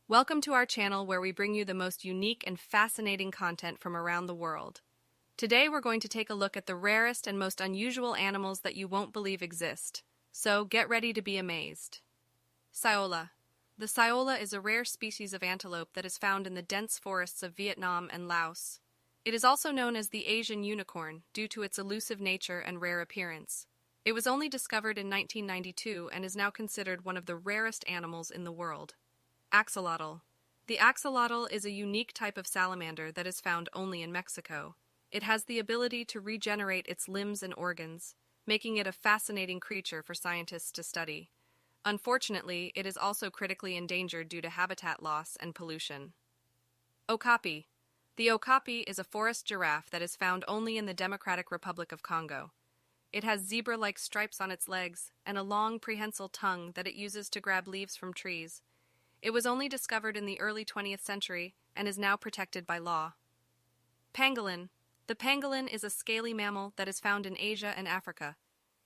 Welcome to our channel where we bring you the most unique and fascinating content from around the world. Today we're going to take a look at the rarest and most unusual animals that you won't believe exist. So get ready to be amazed. Saola. The saola is a rare species of antelope that is found in the dense forests of Vietnam and Laos. It is also known as the Asian unicorn due to its elusive nature and rare appearance. It was only discovered in 1992 and is now considered one of the rarest animals in the world. Axolotl. The axolotl is a unique type of salamander that is found only in Mexico. It has the ability to regenerate its limbs and organs, making it a fascinating creature for scientists to study. Unfortunately, it is also critically endangered due to habitat loss and pollution. Okapi. The okapi is a forest giraffe that is found only in the Democratic Republic of Congo. It has zebra-like stripes on its legs and a long prehensile tongue that it uses to grab leaves from trees. It was only discovered in the early 20th century and is now protected by law. Pangolin. The pangolin is a scaly mammal that is found in Asia and Africa.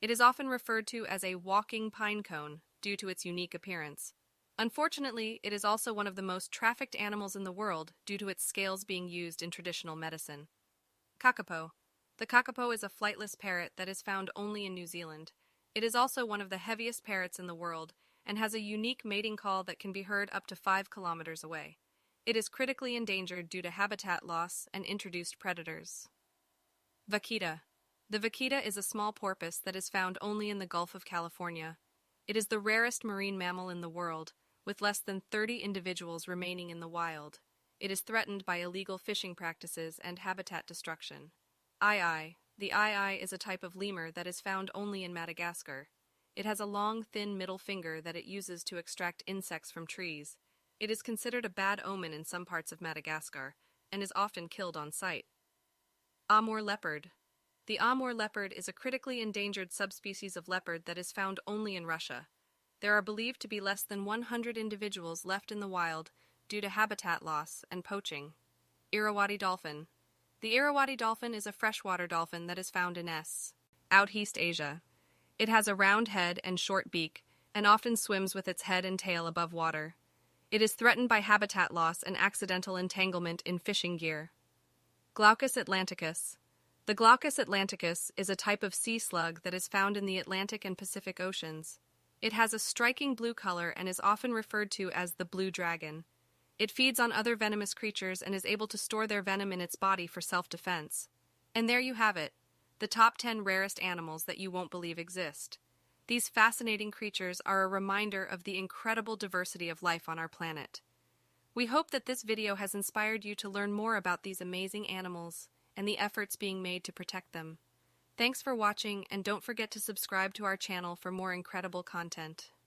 It is often referred to as a walking pine cone due to its unique appearance. Unfortunately, it is also one of the most trafficked animals in the world due to its scales being used in traditional medicine. Kakapo. The kakapo is a flightless parrot that is found only in New Zealand. It is also one of the heaviest parrots in the world and has a unique mating call that can be heard up to 5 kilometers away. It is critically endangered due to habitat loss and introduced predators. Vaquita. The vaquita is a small porpoise that is found only in the Gulf of California. It is the rarest marine mammal in the world, with less than 30 individuals remaining in the wild. It is threatened by illegal fishing practices and habitat destruction. Ai. The ai is a type of lemur that is found only in Madagascar. It has a long, thin middle finger that it uses to extract insects from trees. It is considered a bad omen in some parts of Madagascar and is often killed on sight. Amur leopard. The Amur leopard is a critically endangered subspecies of leopard that is found only in Russia. There are believed to be less than 100 individuals left in the wild due to habitat loss and poaching. Irrawaddy dolphin. The Irrawaddy dolphin is a freshwater dolphin that is found in Southeast Asia. It has a round head and short beak and often swims with its head and tail above water. It is threatened by habitat loss and accidental entanglement in fishing gear. Glaucus atlanticus. The Glaucus atlanticus is a type of sea slug that is found in the Atlantic and Pacific Oceans. It has a striking blue color and is often referred to as the blue dragon. It feeds on other venomous creatures and is able to store their venom in its body for self-defense. And there you have it, the top 10 rarest animals that you won't believe exist. These fascinating creatures are a reminder of the incredible diversity of life on our planet. We hope that this video has inspired you to learn more about these amazing animals and the efforts being made to protect them. Thanks for watching, and don't forget to subscribe to our channel for more incredible content.